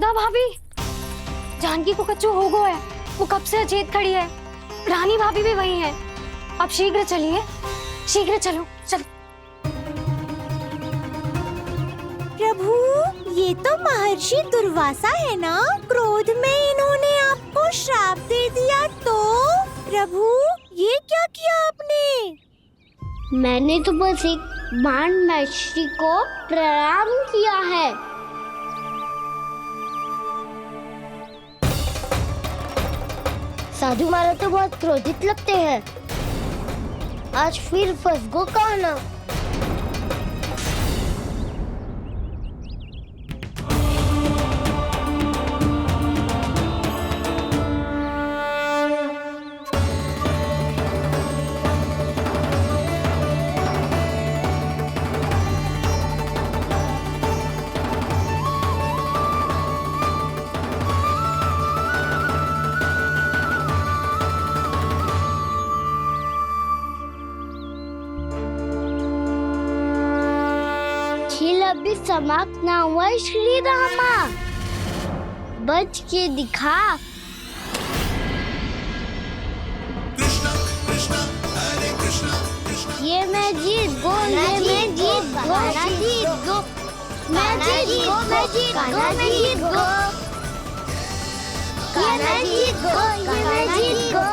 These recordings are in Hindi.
सुधा भाभी, जानकी को कच्चू हो गया है, वो कब से अचेत खड़ी है। रानी भाभी भी वही है। आप शीघ्र चलिए, शीघ्र चलो चलो। प्रभु, ये तो महर्षि दुर्वासा है ना? क्रोध में इन्होंने आपको श्राप दे दिया तो? प्रभु, ये क्या किया आपने? मैंने तो बस एक बाण महर्षि को प्रणाम किया है। साधु महाराज तो बहुत क्रोधित लगते हैं। आज फिर फंस गो कहना। खेल अभी समाप्त ना हुआ श्री रामा, बच के दिखा। ये मैं जीत गो, ये मैं जीत गो, जीत गो, मैं जीत गो, मैं जीत गो, मैं जीत गो, ये मैं जीत गो, ये मैं जीत गो,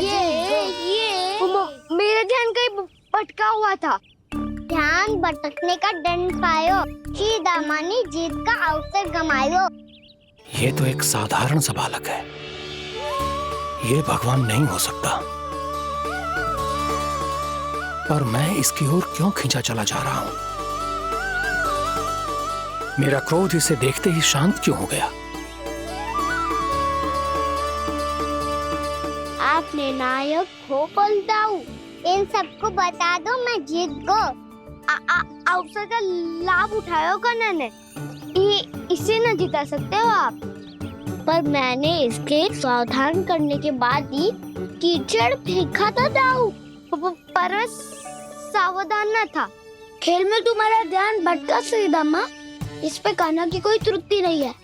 ये मेरा ध्यान कहीं भटका हुआ था। ध्यान भटकने का दंड पायो, श्री दामा ने जीत का अवसर गमायो। ये तो एक साधारण सा बालक है, ये भगवान नहीं हो सकता। पर मैं इसकी ओर क्यों खींचा चला जा रहा हूं? मेरा क्रोध इसे देखते ही शांत क्यों हो गया? आपने नायक हो पलटाऊ, इन सबको बता दो मैं जीत गो। अवसर का लाभ उठायो कन्या ने, इसे न जिता सकते हो आप। पर मैंने इसके सावधान करने के बाद ही कीचड़ फेंका था दाऊ, पर सावधान न था। खेल में तुम्हारा ध्यान भटका श्रीदामा, इस पे कान्हा की कोई त्रुटि नहीं है।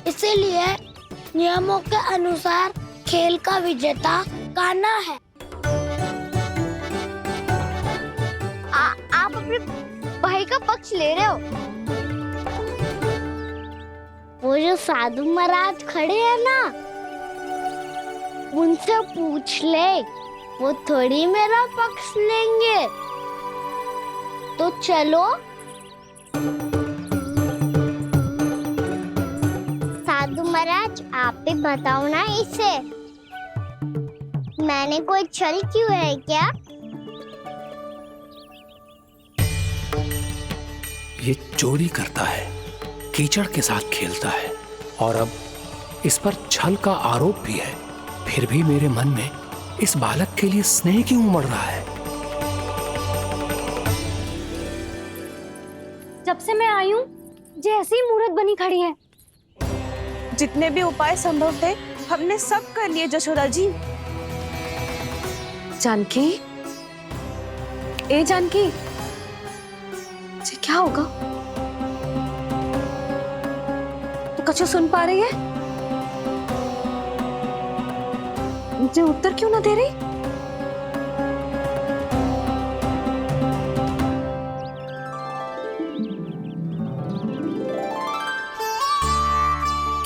इसीलिए नियमों के अनुसार खेल का विजेता कान्हा है। आप अपने भाई का पक्ष ले रहे हो। वो जो साधु महाराज खड़े हैं ना, उनसे पूछ ले, वो थोड़ी मेरा पक्ष लेंगे। तो चलो। साधु महाराज, आप भी बताओ ना इसे, मैंने कोई छल क्यों है क्या? ये चोरी करता है, कीचड़ के साथ खेलता है और अब इस पर छल का आरोप भी है। फिर भी मेरे मन में इस बालक के लिए स्नेह क्यों उमड़ रहा है? जब से मैं आई हूँ, जैसी ही मूर्त बनी खड़ी है। जितने भी उपाय संभव थे हमने सब कर लिए जशोदा जी। जानकी, ए जानकी, ये क्या होगा? तो कच्चू सुन पा रही है? मुझे उत्तर क्यों ना दे रही?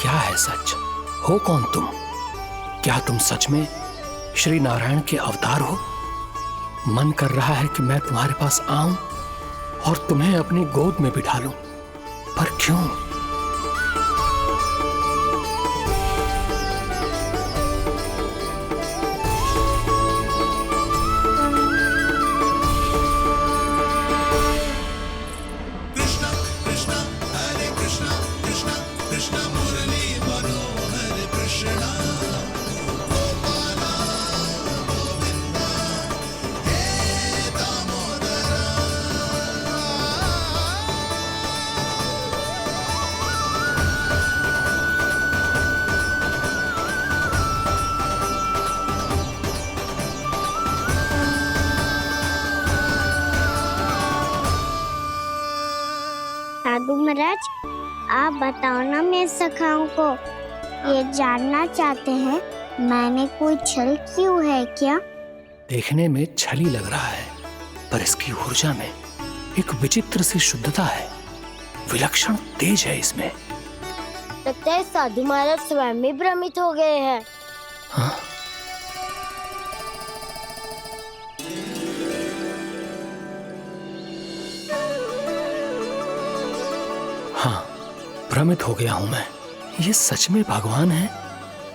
क्या है सच? हो कौन तुम? क्या तुम सच में श्री नारायण के अवतार हो? मन कर रहा है कि मैं तुम्हारे पास आऊं और तुम्हें अपनी गोद में बिठा लूं, पर क्यों? साधु महाराज, आप बताओ ना मेरे सखाओं को, ये जानना चाहते हैं मैंने कोई छल क्यों है क्या? देखने में छली लग रहा है, पर इसकी ऊर्जा में एक विचित्र सी शुद्धता है, विलक्षण तेज है इसमें। लगता है साधु महाराज स्वयं भी भ्रमित हो गए हैं। हाँ? हाँ, भ्रमित हो गया हूं मैं। ये सच में भगवान है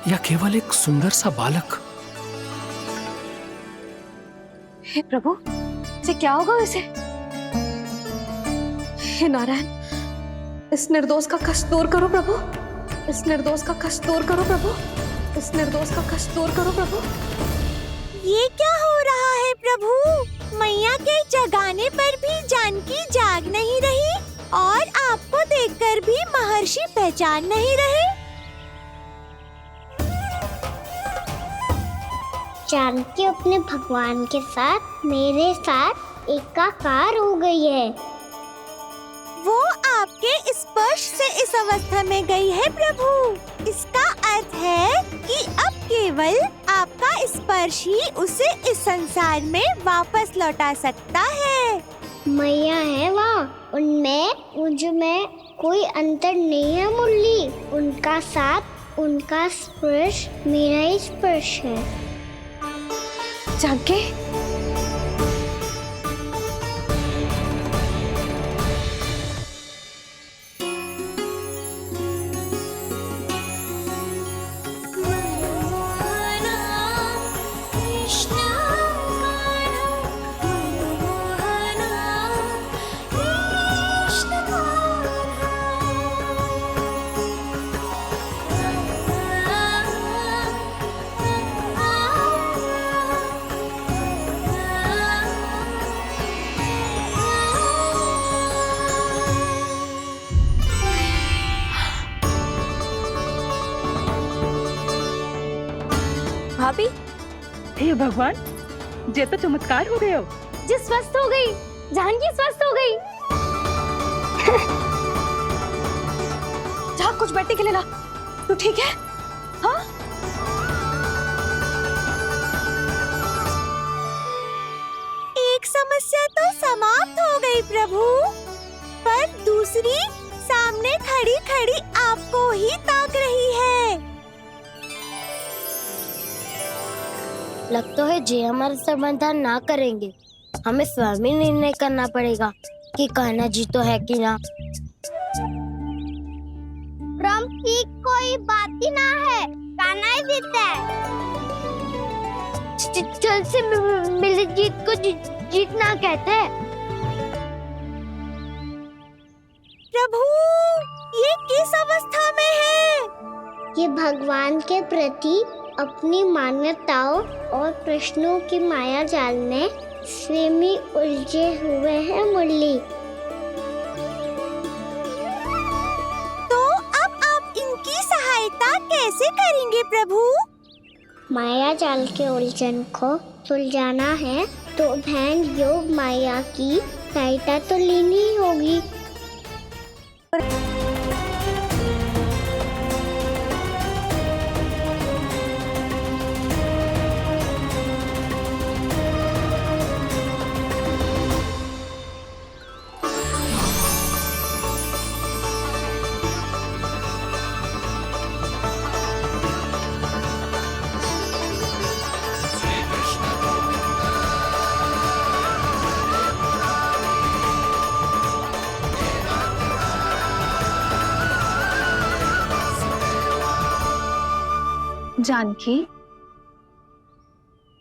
या केवल एक सुंदर सा बालक? हे प्रभु, इसे क्या होगा इसे? हे नारायण, इस निर्दोष का कष्ट दूर करो प्रभु, इस निर्दोष का कष्ट दूर करो प्रभु, इस निर्दोष का कष्ट दूर करो प्रभु। ये क्या हो रहा है प्रभु? मैया के जगाने पर भी जानकी जाग नहीं रही और आपको देखकर भी महर्षि पहचान नहीं रहे। जानकी अपने भगवान के साथ मेरे साथ एकाकार हो गई है। वो आपके स्पर्श से इस अवस्था में गई है प्रभु। इसका अर्थ है कि अब केवल आपका स्पर्श ही उसे इस संसार में वापस लौटा सकता है। मैया है वहाँ, उनमें मुझमें कोई अंतर नहीं है मुरली। उनका साथ, उनका स्पर्श मेरा ही स्पर्श है। जानकी, भाभी, हे भगवान, जे तो चमत्कार हो गए हो। जी स्वस्थ हो गई, जानकी स्वस्थ हो गई। जा कुछ बैठने के लिए ला। तू ठीक है? हाँ? एक समस्या तो समाप्त हो गई प्रभु, पर दूसरी सामने खड़ी खड़ी आपको ही ताक रही है। लगता है जे हमारा समाधान ना करेंगे, हमें स्वयं ही निर्णय करना पड़ेगा कि कान्हा जी तो है कि ना। ब्रह्म की कोई बात ही ना है, कान्हा ही जीतता है। छल से मिली जीत को जीतना कहते हैं। प्रभु, ये किस अवस्था में है? ये भगवान के प्रति अपनी मान्यताओं और प्रश्नों की माया जाल में स्वयं ही उलझे हुए हैं मुरली। तो अब आप इनकी सहायता कैसे करेंगे प्रभु? माया जाल के उलझन को सुलझाना है तो बहन योग माया की सहायता तो लेनी ही होगी। जानकी,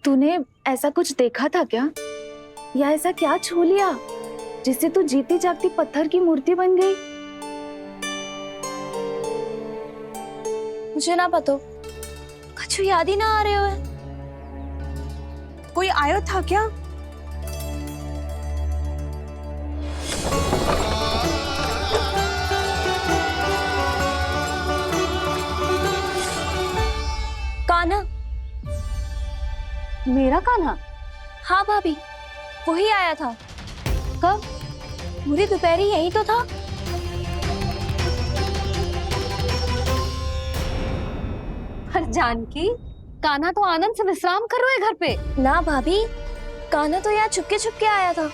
तूने ऐसा कुछ देखा था क्या? या ऐसा क्या छू लिया जिससे तू जीती जागती पत्थर की मूर्ति बन गई? मुझे ना पता, कुछ याद ही ना आ रहे हो। कोई आयो था क्या? कान्हा। मेरा कान्हा? हाँ भाभी, वही आया था। कब? पूरी दोपहर यही तो था। जानकी, कान्हा तो आनंद से विश्राम कर रहे घर पे। ना भाभी, कान्हा तो यहाँ छुपके छुपके आया था।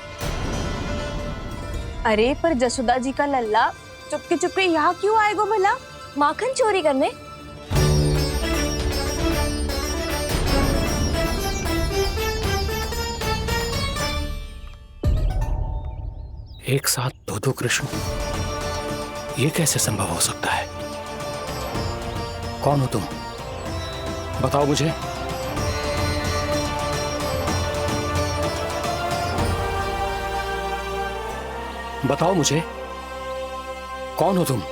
अरे पर जसोदा जी का लल्ला चुपके चुपके यहाँ क्यों आएगा भला? माखन चोरी करने? एक साथ दो कृष्ण, ये कैसे संभव हो सकता है? कौन हो तुम? बताओ मुझे। बताओ मुझे, कौन हो तुम?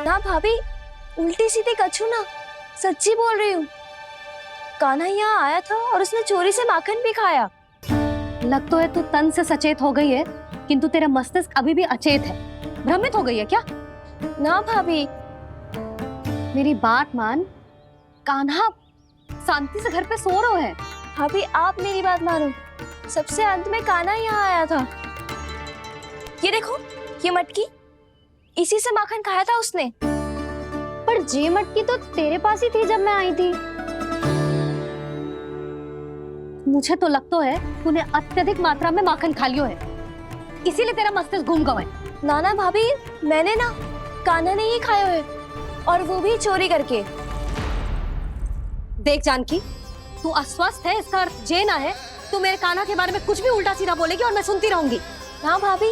ना भाभी, उल्टी सीधी कछू ना, सच्ची बोल रही हूँ। कान्हा यहाँ आया था और उसने चोरी से माखन भी खाया। लग तो है तू तन से सचेत हो गई है, किंतु तेरा मस्तिष्क अभी भी अचेत है। भ्रमित हो गई है क्या? ना भाभी, मेरी बात मान, कान्हा शांति से घर पे सो रहा है। भाभी आप मेरी बात मानो। सबसे अंत में कान्हा यहाँ आया था। ये देखो, ये मटकी, इसी से माखन खाया था उसने। पर जे मटकी तो तेरे पास ही थी जब मैं आई थी। मुझे तो लगता है तूने अत्यधिक मात्रा में माखन खा लियो है, इसीलिए तेरा मस्तिष्क घूम गया है। नाना भाभी, मैंने ना, कान्हा ने ही खाया है, और वो भी चोरी करके। देख जानकी, तू अस्वस्थ है, इसका अर्थ जे ना है तू मेरे कान्हा के बारे में कुछ भी उल्टा सीधा बोलेगी और मैं सुनती रहूंगी। ना भाभी,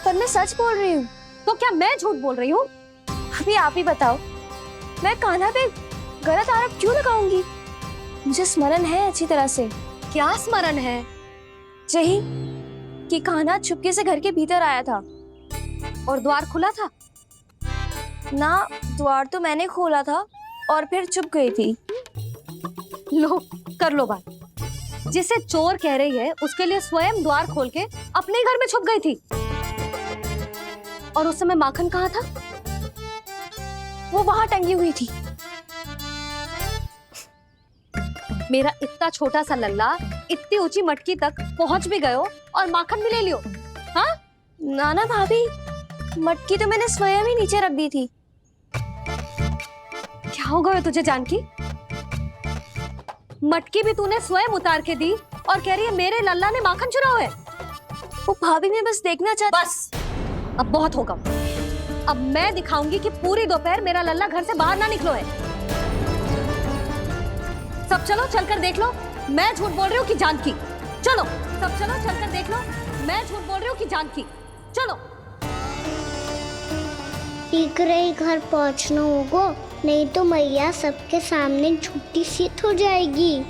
पर मैं सच बोल रही हूँ। तो क्या मैं झूठ बोल रही हूँ? अभी आप ही बताओ, मैं कान्हा पे गलत आरोप क्यों लगाऊंगी? मुझे स्मरण है अच्छी तरह से। क्या स्मरण है? यही कि कान्हा चुपके से घर के भीतर आया था। और द्वार खुला था? ना, द्वार तो मैंने खोला था और फिर चुप गई थी। लो, कर लो बात। जिसे चोर कह रही है उसके लिए स्वयं द्वार खोल के अपने घर में छुप गई थी। और उस समय माखन कहाँ था? वो वहां टंगी हुई थी। मेरा इतना छोटा सा लल्ला इतनी ऊंची मटकी तक पहुंच भी गयो और माखन भी ले लियो। हाँ? नाना भाभी, मटकी तो मैंने स्वयं ही नीचे रख दी थी। क्या हो गया तुझे जानकी? मटकी भी तूने स्वयं उतार के दी और कह रही है मेरे लल्ला ने माखन चुराया है। वो भाभी मैं बस देखना चाहती। बस, अब बहुत होगा। अब मैं दिखाऊंगी कि पूरी दोपहर मेरा लल्ला घर से बाहर ना निकलो है। सब चलो, चलकर देख लो मैं झूठ बोल रही हूँ कि जानकी। चलो सब चलो, चलकर देख लो मैं झूठ बोल रही हूँ कि जानकी। चलो। शीघ्र ही घर पहुंचना होगा, नहीं तो मैया सबके सामने झूठी सिद्ध हो जाएगी।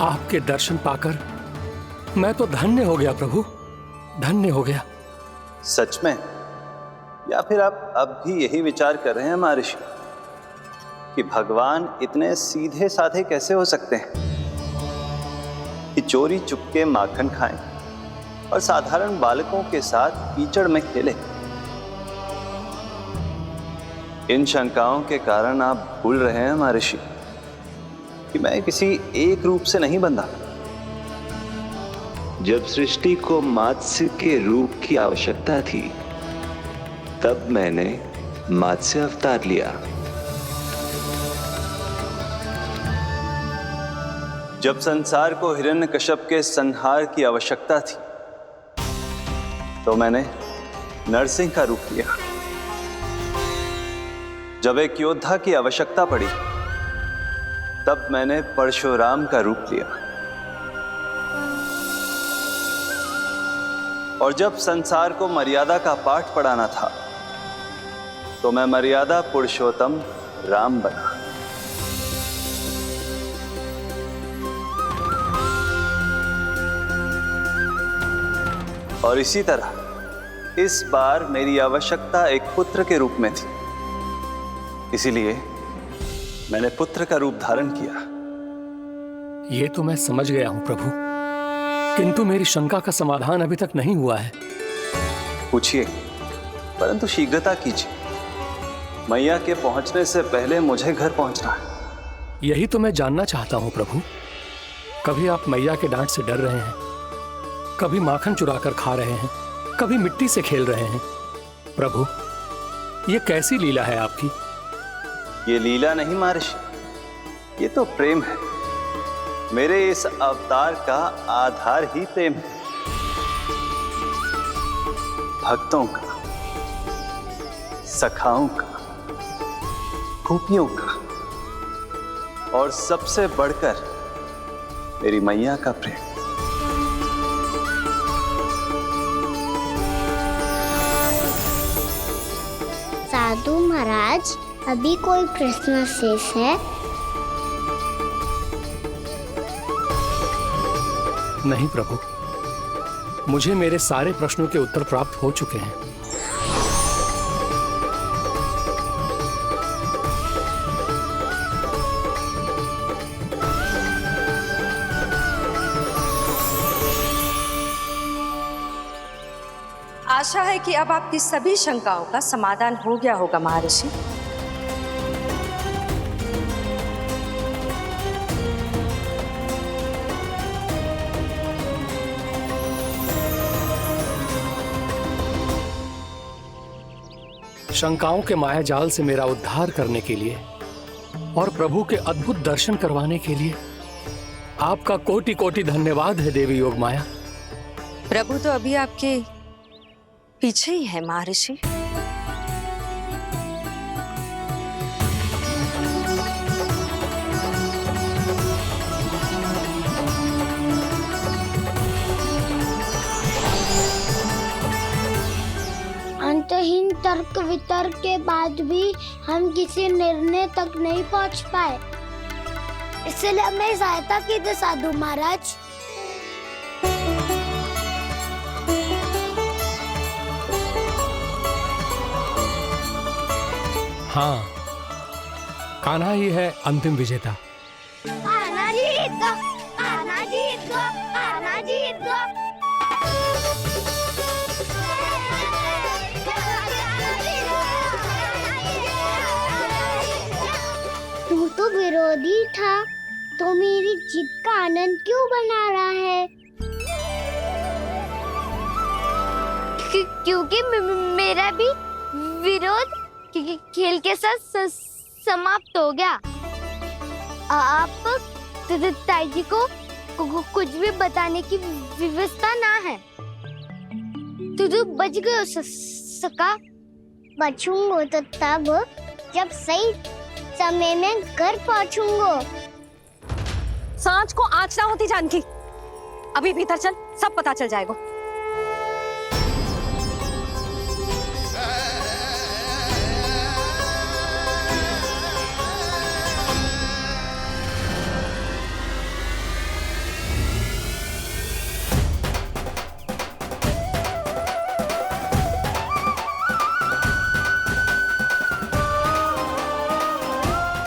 आपके दर्शन पाकर मैं तो धन्य हो गया प्रभु, धन्य हो गया। सच में? या फिर आप अब भी यही विचार कर रहे हैं महर्षि कि भगवान इतने सीधे साधे कैसे हो सकते हैं कि चोरी चुपके माखन खाएं और साधारण बालकों के साथ कीचड़ में खेले? इन शंकाओं के कारण आप भूल रहे हैं महर्षि कि मैं किसी एक रूप से नहीं बंधा। जब सृष्टि को मत्स्य के रूप की आवश्यकता थी, तब मैंने मत्स्य अवतार लिया। जब संसार को हिरण्यकश्यप के संहार की आवश्यकता थी तो मैंने नरसिंह का रूप लिया। जब एक योद्धा की आवश्यकता पड़ी तब मैंने परशुराम का रूप लिया। और जब संसार को मर्यादा का पाठ पढ़ाना था तो मैं मर्यादा पुरुषोत्तम राम बना। और इसी तरह इस बार मेरी आवश्यकता एक पुत्र के रूप में थी, इसीलिए मैंने पुत्र का रूप धारण किया। ये तो मैं समझ गया हूं प्रभु, किंतु मेरी शंका का समाधान अभी तक नहीं हुआ है। पूछिए, परंतु शीघ्रता कीजिए। मैया के पहुंचने से पहले मुझे घर पहुंचना है। यही तो मैं जानना चाहता हूं प्रभु। कभी आप मैया के डांट से डर रहे हैं, कभी माखन चुराकर खा रहे हैं, कभी मिट्टी से खेल रहे हैं। प्रभु, ये कैसी लीला है आपकी? ये लीला नहीं महर्षि, ये तो प्रेम है। मेरे इस अवतार का आधार ही प्रेम है। भक्तों का, सखाओं का, गोपियों का, और सबसे बढ़कर मेरी मैया का प्रेम। साधु महाराज, अभी कोई प्रश्न शेष है? नहीं प्रभु, मुझे मेरे सारे प्रश्नों के उत्तर प्राप्त हो चुके हैं। आशा है कि अब आपकी सभी शंकाओं का समाधान हो गया होगा महर्षि। शंकाओं के मायाजाल से मेरा उद्धार करने के लिए और प्रभु के अद्भुत दर्शन करवाने के लिए आपका कोटि कोटि धन्यवाद है देवी योगमाया। प्रभु तो अभी आपके पीछे ही है महर्षि। अंतहीन तर्क वितर्क के बाद भी हम किसी निर्णय तक नहीं पहुंच पाए, इसलिए हमें सहायता कीजिए साधु महाराज। हाँ, कान्हा ही है अंतिम विजेता। कान्हा जीत गो, कान्हा जीत गो, कान्हा जीत गो। तू तो विरोधी था, तो मेरी जीत का आनंद क्यों बना रहा है? क्योंकि मेरा भी विरोध खेल के साथ समाप्त हो गया। आप ताई जी को कुछ भी बताने की व्यवस्था ना है। तू बच गए सका। बचूंगा तो तब जब सही समय में घर पहुंचूंगा। सांच को आँच ना होती जानकी। अभी भीतर चल, सब पता चल जाएगा।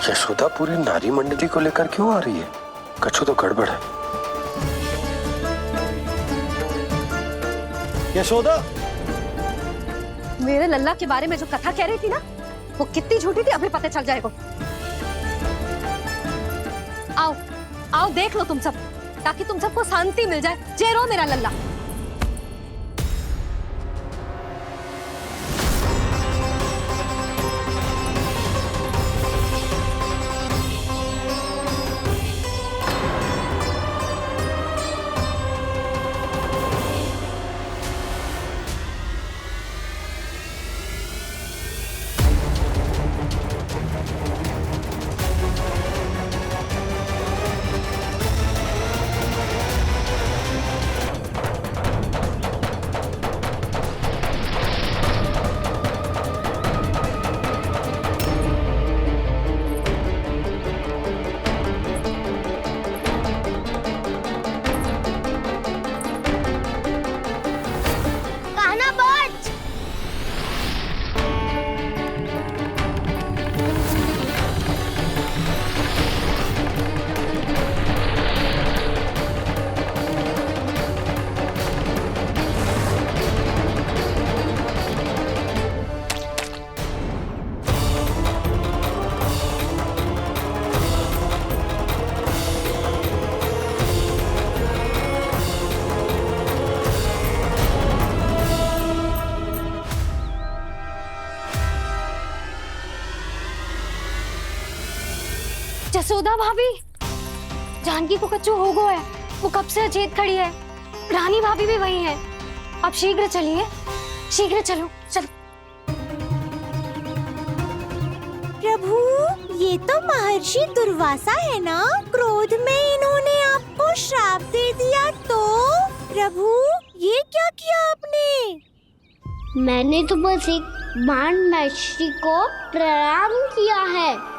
यशोदा पूरी नारी मंडली को लेकर क्यों आ रही है? कछु तो गड़बड़ है। यशोदा, मेरे लल्ला के बारे में जो कथा कह रही थी ना, वो कितनी झूठी थी अभी पता चल जाएगा। आओ आओ देख लो तुम सब, ताकि तुम सबको शांति मिल जाए। जय रो मेरा लल्ला। जसोदा भाभी, जानकी को कच्चू हो गया है, वो कब से अचेत खड़ी है। रानी भाभी भी वही है। आप शीघ्र चलिए, शीघ्र चलो, चल। प्रभु, ये तो महर्षि दुर्वासा है ना? क्रोध में इन्होंने आपको श्राप दे दिया तो? प्रभु, ये क्या किया आपने? मैंने तो बस एक बाण महर्षि को प्रणाम किया है।